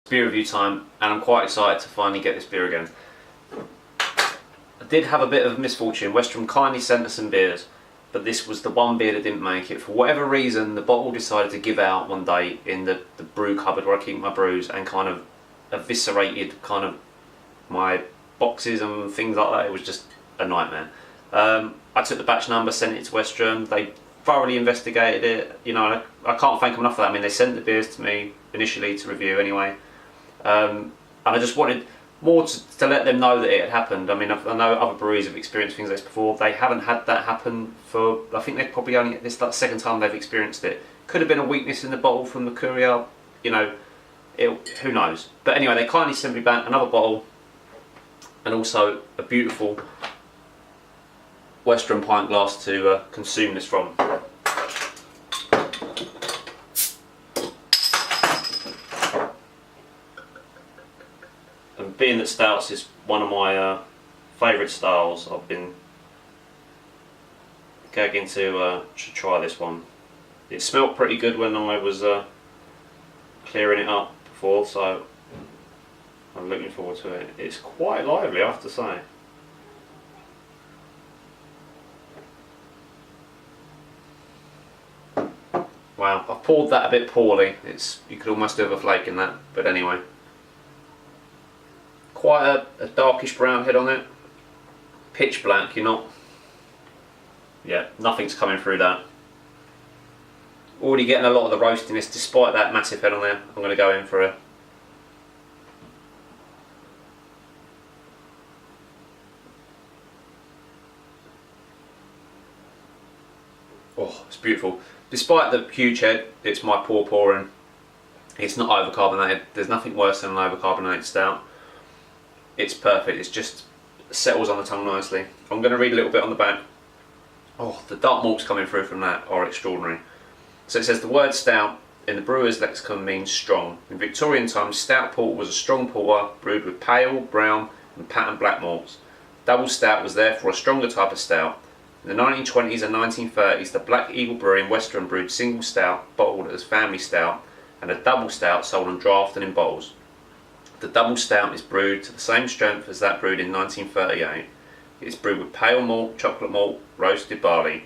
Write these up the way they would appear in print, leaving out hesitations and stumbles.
beer review time, and I'm quite excited to finally get this beer again. I did have a bit of misfortune. Westerham kindly sent us some beers, but this was the one beer that didn't make it. For whatever reason, the bottle decided to give out one day in the brew cupboard where I keep my brews, and kind of eviscerated kind of my boxes and things like that. It was just a nightmare. I took the batch number, sent it to Westerham. They thoroughly investigated it. You know, I can't thank them enough for that. I mean, they sent the beers to me initially to review anyway, and I just wanted more to let them know that it had happened. I mean, I know other breweries have experienced things like this before. They haven't had that happen for, I think they've probably only, this is like the second time they've experienced it. Could have been a weakness in the bottle from the courier, you know, who knows. But anyway, they kindly sent me back another bottle, and also a beautiful Westerham pint glass to consume this from. And being that stouts is one of my favourite styles, I've been gagging to try this one. It smelled pretty good when I was clearing it up before, so I'm looking forward to it. It's quite lively, I have to say. Wow, I've poured that a bit poorly. You could almost do with a flake in that, but anyway. Quite a darkish brown head on it. Pitch black, you're not... Yeah, nothing's coming through that. Already getting a lot of the roastiness despite that massive head on there. I'm going to go in for a... Oh, it's beautiful. Despite the huge head, it's my pouring. It's not overcarbonated. There's nothing worse than an overcarbonated stout. It's perfect. It's just settles on the tongue nicely. I'm going to read a little bit on the back. Oh, the dark malts coming through from that are extraordinary. So it says the word stout in the brewer's lexicon means strong. In Victorian times, stout port was a strong porter brewed with pale, brown and patterned black malts. Double stout was therefore a stronger type of stout. In the 1920s and 1930s, the Black Eagle Brewery in Westerham brewed single stout bottled as family stout, and a double stout sold on draft and in bottles. The double stout is brewed to the same strength as that brewed in 1938. It is brewed with pale malt, chocolate malt, roasted barley.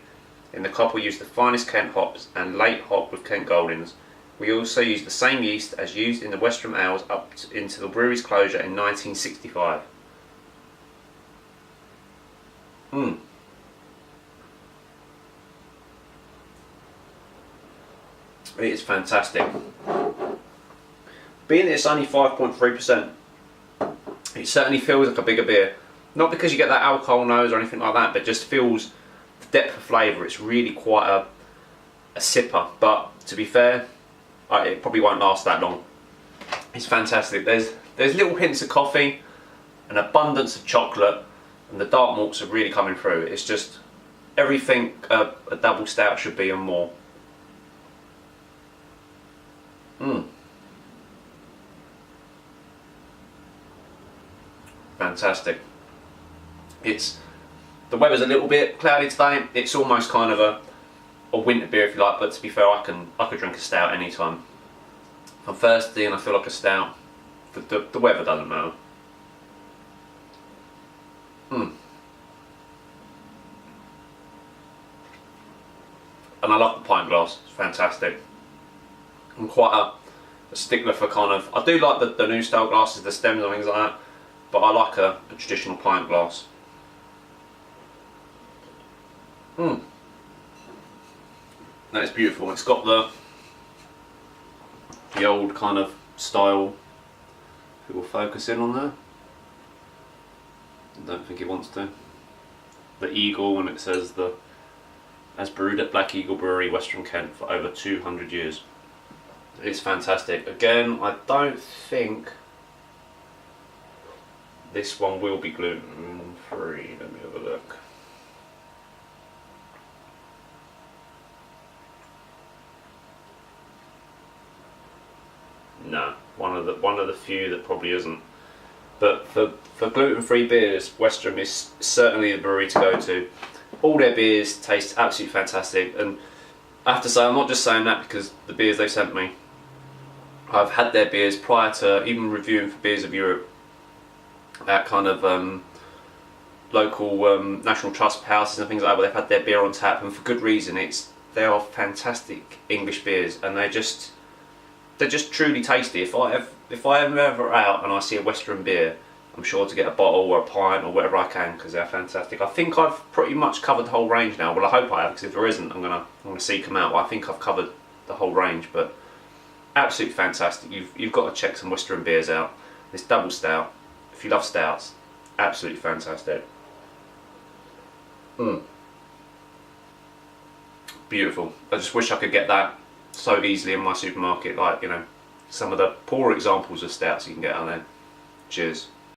In the cop we use the finest Kent hops and late hop with Kent Goldings. We also use the same yeast as used in the Westerham ales up into the brewery's closure in 1965. It is fantastic. Being that it's only 5.3%, it certainly feels like a bigger beer. Not because you get that alcohol nose or anything like that, but just feels the depth of flavour. It's really quite a sipper, but to be fair, it probably won't last that long. It's fantastic. There's little hints of coffee, an abundance of chocolate, and the dark malts are really coming through. It's just everything a double stout should be and more. Fantastic. The weather's a little bit cloudy today. It's almost kind of a winter beer if you like, but to be fair, I could drink a stout anytime. If I'm thirsty and I feel like a stout, the weather doesn't matter. And I love the pint glass. It's fantastic. I'm quite a stickler for kind of... I do like the new style glasses, the stems and things like that, but I like a traditional pint glass. That is beautiful. It's got the old kind of style. It will focus in on there. I don't think it wants to. The eagle, and it says as brewed at Black Eagle Brewery, Westerham, Kent for over 200 years. It's fantastic. Again, I don't think this one will be gluten free. Let me have a look. No, one of the few that probably isn't. But for gluten-free beers, Westerham is certainly the brewery to go to. All their beers taste absolutely fantastic, and I have to say, I'm not just saying that because the beers they sent me. I've had their beers prior to even reviewing for Beers of Europe at kind of local National Trust houses and things like that, where they've had their beer on tap, and for good reason. They are fantastic English beers, and they're just truly tasty. If I am ever out and I see a Westerham beer, I'm sure to get a bottle or a pint or whatever I can, because they're fantastic. I think I've pretty much covered the whole range now. Well, I hope I have, because if there isn't, I'm gonna seek them out. But I think I've covered the whole range, but absolutely fantastic. You've got to check some Westerham beers out. This Double Stout, if you love stouts, absolutely fantastic. Beautiful. I just wish I could get that so easily in my supermarket, like, you know, some of the poorer examples of stouts you can get out there. Cheers.